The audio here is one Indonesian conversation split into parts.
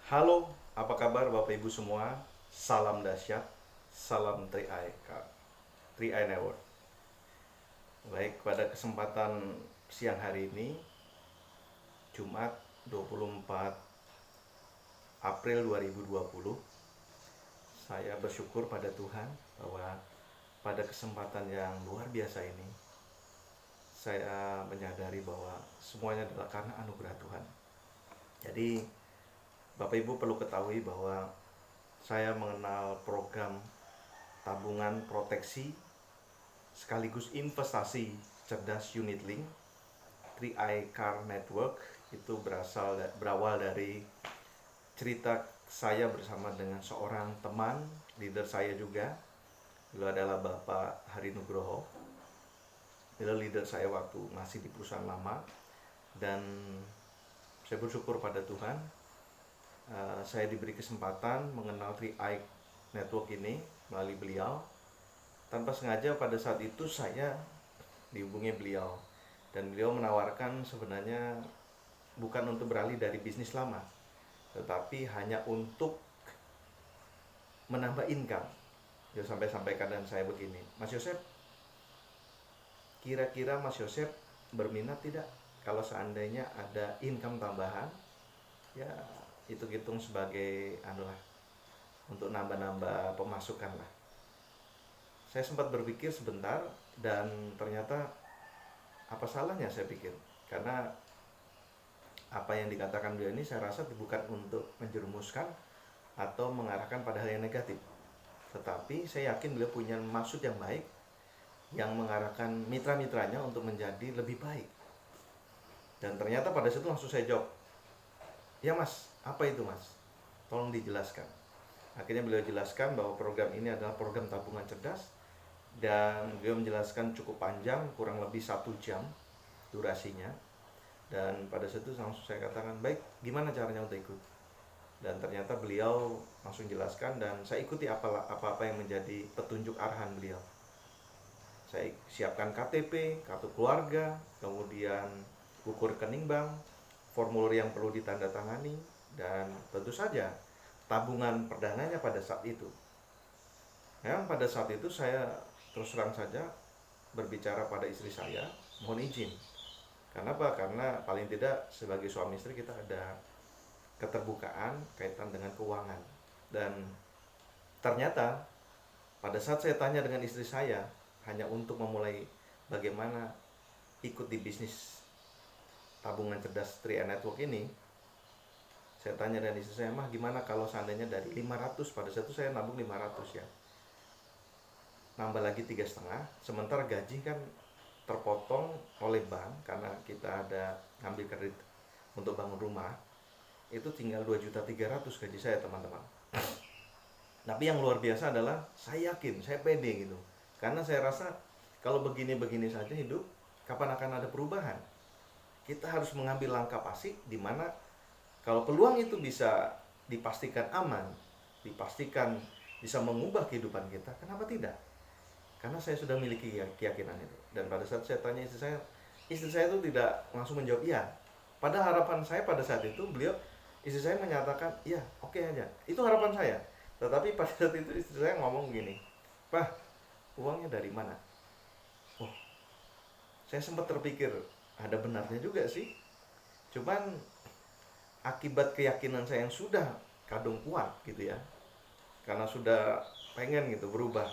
Halo, apa kabar Bapak Ibu semua? Salam dahsyat, salam 3i Network. Baik, pada kesempatan siang hari ini, Jumat 24 April 2020, saya bersyukur pada Tuhan bahwa pada kesempatan yang luar biasa ini, saya menyadari bahwa semuanya adalah karena anugerah Tuhan. Jadi, Bapak Ibu perlu ketahui bahwa saya mengenal program tabungan proteksi sekaligus investasi cerdas unit link 3i Car Network. Itu berawal dari cerita saya bersama dengan seorang teman leader saya juga. Beliau adalah Bapak Hari Nugroho. Beliau leader saya waktu masih di perusahaan lama, dan saya bersyukur pada Tuhan, saya diberi kesempatan mengenal 3i Network ini melalui beliau. Tanpa sengaja pada saat itu saya dihubungi beliau, dan beliau menawarkan sebenarnya bukan untuk beralih dari bisnis lama, tetapi hanya untuk menambah income. Dia sampai sampaikan dan saya begini, Mas Yosep, kira-kira Mas Yosep berminat tidak kalau seandainya ada income tambahan, ya itu hitung sebagai anulah, untuk nambah-nambah pemasukan lah. Saya sempat berpikir sebentar, dan ternyata apa salahnya, saya pikir, karena apa yang dikatakan beliau ini saya rasa bukan untuk menjerumuskan atau mengarahkan pada hal yang negatif, tetapi saya yakin beliau punya maksud yang baik, yang mengarahkan mitra-mitranya untuk menjadi lebih baik. Dan ternyata pada situ langsung saya jawab, ya Mas, apa itu Mas? Tolong dijelaskan. Akhirnya beliau jelaskan bahwa program ini adalah program tabungan cerdas, dan beliau menjelaskan cukup panjang, kurang lebih 1 jam durasinya. Dan pada situ langsung saya katakan, baik, gimana caranya untuk ikut? Dan ternyata beliau langsung jelaskan, dan saya ikuti apa-apa yang menjadi petunjuk arahan beliau. Saya siapkan KTP, kartu keluarga, kemudian buku rekening bank, formulir yang perlu ditandatangani, dan tentu saja tabungan perdananya pada saat itu. Yang pada saat itu saya terus terang saja berbicara pada istri saya, mohon izin. Kenapa? Karena paling tidak sebagai suami istri kita ada keterbukaan kaitan dengan keuangan. Dan ternyata pada saat saya tanya dengan istri saya, hanya untuk memulai bagaimana ikut di bisnis tabungan cerdas 3i Network ini, saya tanya dengan istri saya, mah gimana kalau seandainya dari 500, pada saat itu saya nabung 500 ya, nambah lagi 3,5, sementara gaji kan terpotong oleh bank karena kita ada ngambil kredit untuk bangun rumah, itu tinggal 2.300.000 gaji saya, teman-teman. Tapi yang luar biasa adalah saya yakin, saya pede gitu, karena saya rasa kalau begini-begini saja hidup, kapan akan ada perubahan? Kita harus mengambil langkah pasti, di mana kalau peluang itu bisa dipastikan aman, dipastikan bisa mengubah kehidupan kita, kenapa tidak? Karena saya sudah memiliki keyakinan itu. Dan pada saat saya tanya istri saya itu tidak langsung menjawab iya. Pada harapan saya pada saat itu, istri saya menyatakan iya, oke aja. Itu harapan saya. Tetapi pada saat itu istri saya ngomong gini, Pak, uangnya dari mana? Oh, saya sempat terpikir, ada benarnya juga sih. Cuman akibat keyakinan saya yang sudah kadung kuat gitu ya, karena sudah pengen gitu berubah,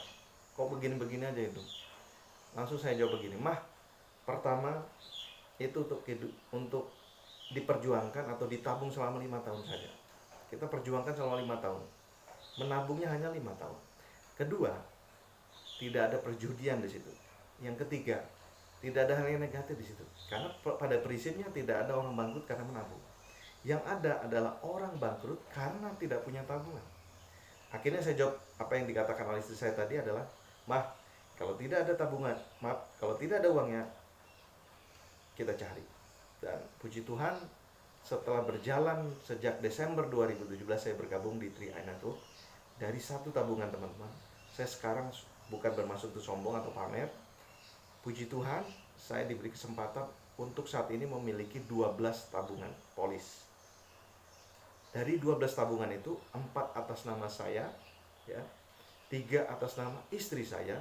kok begini-begini aja itu. Langsung saya jawab begini, mah, pertama itu untuk diperjuangkan atau ditabung selama 5 tahun saja. Kita perjuangkan selama 5 tahun, menabungnya hanya 5 tahun. Kedua, tidak ada perjudian di situ. Yang ketiga, tidak ada hal yang negatif di situ. Karena pada prinsipnya tidak ada orang bangkrut karena menabung. Yang ada adalah orang bangkrut karena tidak punya tabungan. Akhirnya saya jawab apa yang dikatakan oleh istri saya tadi adalah, mah, kalau tidak ada tabungan, maaf, kalau tidak ada uangnya, kita cari. Dan puji Tuhan, setelah berjalan sejak Desember 2017 saya bergabung di 3i Network. Dari satu tabungan, teman-teman, saya sekarang bukan bermaksud untuk sombong atau pamer. Puji Tuhan, saya diberi kesempatan untuk saat ini memiliki 12 tabungan polis. Dari 12 tabungan itu 4 atas nama saya, ya, 3 atas nama istri saya,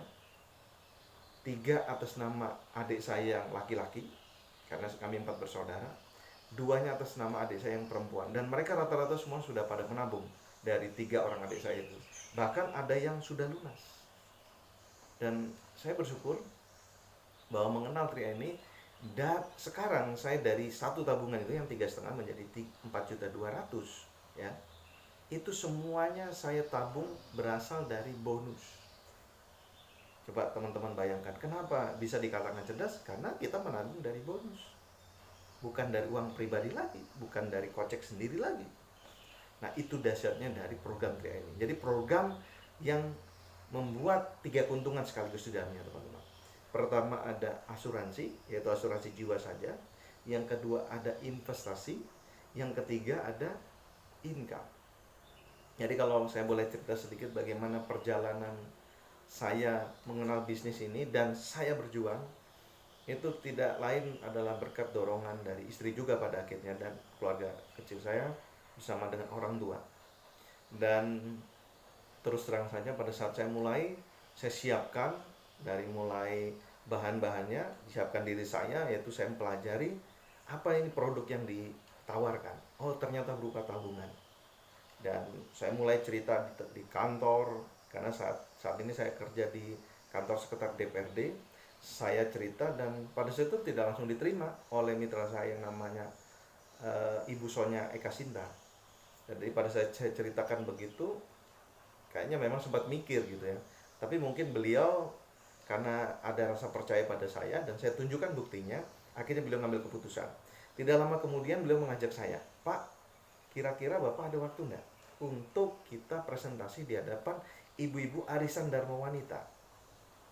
3 atas nama adik saya yang laki-laki, karena kami 4 bersaudara, 2-nya atas nama adik saya yang perempuan. Dan mereka rata-rata semua sudah pada menabung dari 3 orang adik saya itu. Bahkan ada yang sudah lunas. Dan saya bersyukur bahwa mengenal Tria ini, dan sekarang saya dari satu tabungan itu yang 3,5 menjadi 4.200.000, ya. Itu semuanya saya tabung berasal dari bonus. Coba teman-teman bayangkan, kenapa bisa dikatakan cerdas? Karena kita menabung dari bonus, bukan dari uang pribadi lagi, bukan dari kocek sendiri lagi. Nah, itu dahsyatnya dari program Tria ini. Jadi program yang membuat 3 keuntungan sekaligus di dalamnya, teman-teman. Pertama ada asuransi, yaitu asuransi jiwa saja. Yang kedua ada investasi. Yang ketiga ada income. Jadi kalau saya boleh cerita sedikit bagaimana perjalanan saya mengenal bisnis ini dan saya berjuang, itu tidak lain adalah berkat dorongan dari istri juga pada akhirnya, dan keluarga kecil saya bersama dengan orang tua. Dan terus terang saja pada saat saya mulai, saya siapkan dari mulai bahan-bahannya, siapkan diri saya, yaitu saya mempelajari apa ini produk yang ditawarkan. Oh, ternyata berupa tabungan. Dan saya mulai cerita di kantor, karena saat ini saya kerja di kantor sekitar DPRD. Saya cerita dan pada saat itu tidak langsung diterima oleh mitra saya yang namanya Ibu Sonya Eka Sinta. Jadi pada saat saya ceritakan begitu, kayaknya memang sempat mikir gitu ya. Tapi mungkin beliau karena ada rasa percaya pada saya dan saya tunjukkan buktinya, akhirnya beliau mengambil keputusan. Tidak lama kemudian beliau mengajak saya, Pak, kira-kira Bapak ada waktu nggak untuk kita presentasi di hadapan ibu-ibu arisan Dharma Wanita?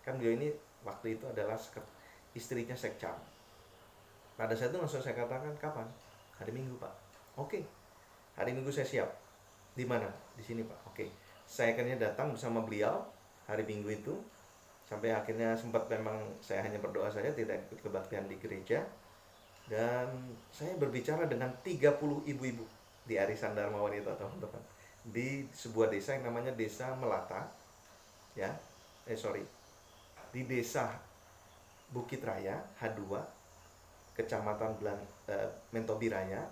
Kan beliau ini waktu itu adalah istrinya Sekcam. Pada saat itu langsung saya katakan, kapan? Hari Minggu, Pak. Oke, hari Minggu saya siap. Di mana? Di sini, Pak. Oke. Saya akhirnya datang bersama beliau hari Minggu itu. Sampai akhirnya sempat memang saya hanya berdoa saja, tidak ikut kebaktian di gereja. Dan saya berbicara dengan 30 ibu-ibu di arisan Dharma Wanita, teman-teman. Di sebuah desa yang namanya Desa Melata, ya. Di Desa Bukit Raya H2, Kecamatan Mentobiraya,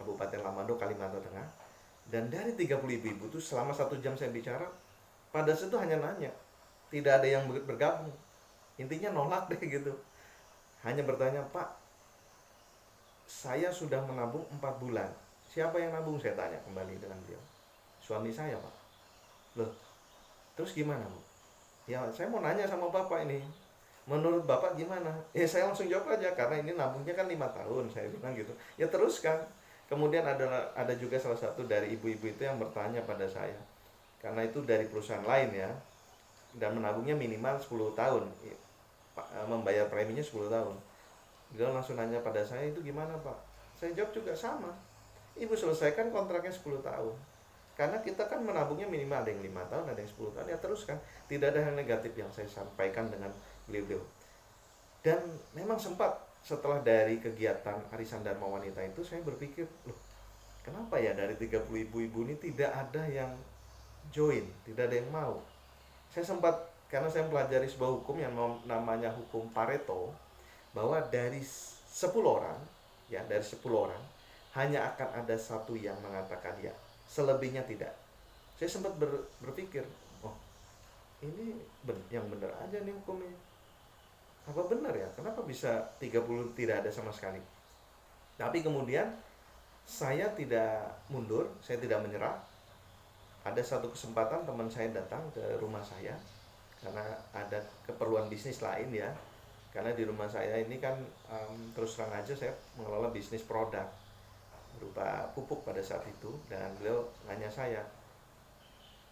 Kabupaten Lamado, Kalimantan Tengah. Dan dari 30 ibu-ibu itu selama 1 jam saya bicara, pada saat itu hanya nanya, tidak ada yang bergabung. Intinya nolak deh gitu. Hanya bertanya, Pak, saya sudah menabung 4 bulan. Siapa yang nabung? Saya tanya kembali dengan beliau. Suami saya, Pak. Loh, terus gimana, Bu? Ya, saya mau nanya sama Bapak ini. Menurut Bapak gimana? Saya langsung jawab aja, karena ini nabungnya kan 5 tahun, saya bilang gitu. Ya teruskan. Kemudian ada juga salah satu dari ibu-ibu itu yang bertanya pada saya. Karena itu dari perusahaan lain ya. Dan menabungnya minimal 10 tahun. Membayar preminya 10 tahun. Dia langsung nanya pada saya, itu gimana Pak? Saya jawab juga sama. Ibu selesaikan kontraknya 10 tahun. Karena kita kan menabungnya minimal ada yang 5 tahun, ada yang 10 tahun, ya teruskan. Tidak ada hal negatif yang saya sampaikan dengan beliau. Dan memang sempat setelah dari kegiatan arisan Dharma Wanita itu, saya berpikir, loh, kenapa ya dari 30 ibu-ibu ini tidak ada yang join, tidak ada yang mau. Saya sempat, karena saya mempelajari sebuah hukum yang namanya hukum Pareto, bahwa dari 10 orang, ya dari 10 orang, hanya akan ada 1 yang mengatakan ya, selebihnya tidak. Saya sempat berpikir, oh ini yang benar aja nih hukumnya. Apa benar ya? Kenapa bisa 30 tidak ada sama sekali? Tapi kemudian saya tidak mundur, saya tidak menyerah. Ada satu kesempatan teman saya datang ke rumah saya karena ada keperluan bisnis lain ya. Karena di rumah saya ini kan terus terang aja saya mengelola bisnis produk berupa pupuk pada saat itu, dan beliau nanya saya,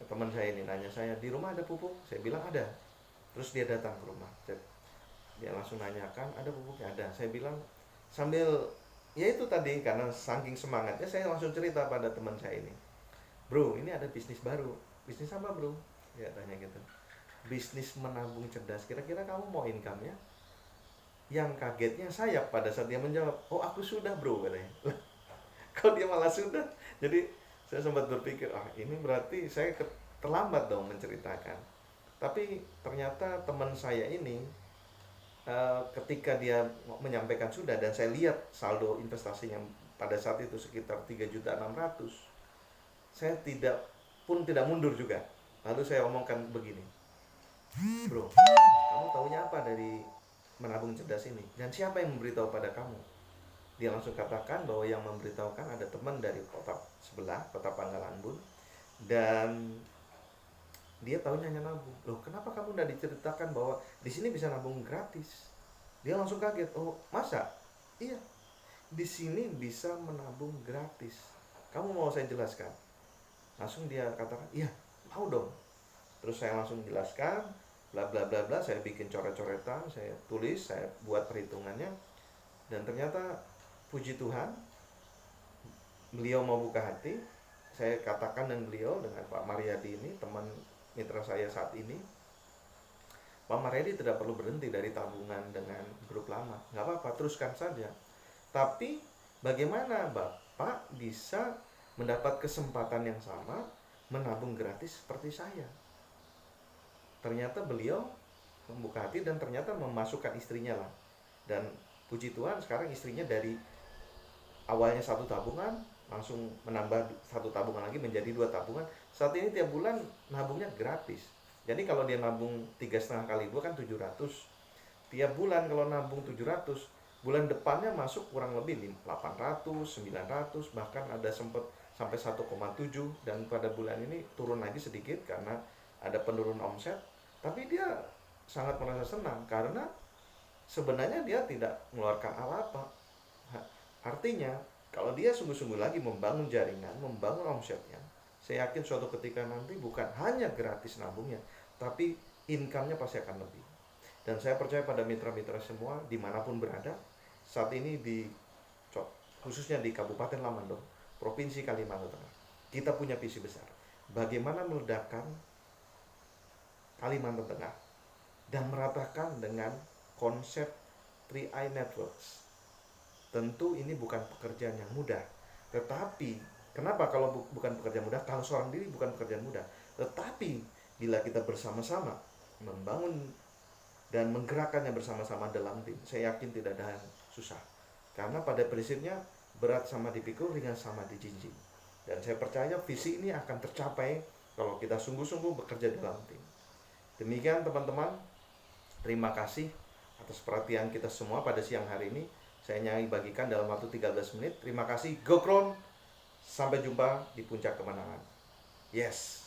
teman saya ini nanya saya, di rumah ada pupuk? Saya bilang ada. Terus dia datang ke rumah, dia langsung nanyakan, ada pupuknya? Ada. Saya bilang sambil ya itu tadi, karena saking semangatnya saya langsung cerita pada teman saya ini, bro ini ada bisnis baru. Bisnis apa bro? Ya tanya gitu. Bisnis menabung cerdas, kira-kira kamu mau income-nya? Yang kagetnya saya pada saat dia menjawab, oh aku sudah bro katanya. Kok dia malah sudah? Jadi Saya sempat berpikir, ini berarti saya terlambat dong menceritakan. Tapi ternyata teman saya ini, ketika dia menyampaikan sudah, dan saya lihat saldo investasinya pada saat itu sekitar 3.600.000, saya tidak mundur juga. Lalu saya omongkan begini, bro, kamu taunya apa dari menabung cerdas ini? Dan siapa yang memberitahu pada kamu? Dia langsung katakan bahwa yang memberitahukan ada teman dari kota sebelah, kota Pangkalan Bun, dan dia tahunya hanya nabung. Loh, kenapa kamu udah diceritakan bahwa di sini bisa nabung gratis? Dia langsung kaget. Oh, masa? Iya, di sini bisa menabung gratis. Kamu mau saya jelaskan? Langsung dia katakan, iya, mau dong. Terus saya langsung jelaskan, bla bla bla bla. Saya bikin coret-coretan, saya tulis, saya buat perhitungannya, dan ternyata puji Tuhan, beliau mau buka hati. Saya katakan dengan beliau, dengan Pak Mariadi ini, teman mitra saya saat ini, Pak Mariadi tidak perlu berhenti dari tabungan dengan grup lama. Nggak apa-apa, teruskan saja. Tapi bagaimana Bapak bisa mendapat kesempatan yang sama menabung gratis seperti saya? Ternyata beliau membuka hati dan ternyata memasukkan istrinya lah. Dan puji Tuhan, sekarang istrinya dari awalnya 1 tabungan langsung menambah 1 tabungan lagi menjadi 2 tabungan. Saat ini tiap bulan nabungnya gratis. Jadi kalau dia nabung 3,5 kali 2 kan 700. Tiap bulan kalau nabung 700, bulan depannya masuk kurang lebih 800, 900, bahkan ada sempat sampai 1,7, dan pada bulan ini turun lagi sedikit karena ada penurunan omset. Tapi dia sangat merasa senang karena sebenarnya dia tidak mengeluarkan apa-apa. Artinya, kalau dia sungguh-sungguh lagi membangun jaringan, membangun omsetnya, saya yakin suatu ketika nanti bukan hanya gratis nabungnya, tapi income-nya pasti akan lebih. Dan saya percaya pada mitra-mitra semua, dimanapun berada, saat ini khususnya di Kabupaten Lamandong, Provinsi Kalimantan Tengah, kita punya visi besar. Bagaimana meledakkan Kalimantan Tengah dan meratakan dengan konsep 3i Networks. Tentu ini bukan pekerjaan yang mudah, tetapi kenapa kalau bukan pekerjaan mudah? Kalau seorang diri bukan pekerjaan mudah, tetapi bila kita bersama-sama membangun dan menggerakkannya bersama-sama dalam tim, saya yakin tidak ada yang susah. Karena pada prinsipnya berat sama dipikul, ringan sama dijinjing. Dan saya percaya visi ini akan tercapai kalau kita sungguh-sungguh bekerja dalam tim. Demikian teman-teman, terima kasih atas perhatian kita semua pada siang hari ini. Saya nyanyi bagikan dalam waktu 13 menit. Terima kasih, Go Kron. Sampai jumpa di puncak kemenangan. Yes.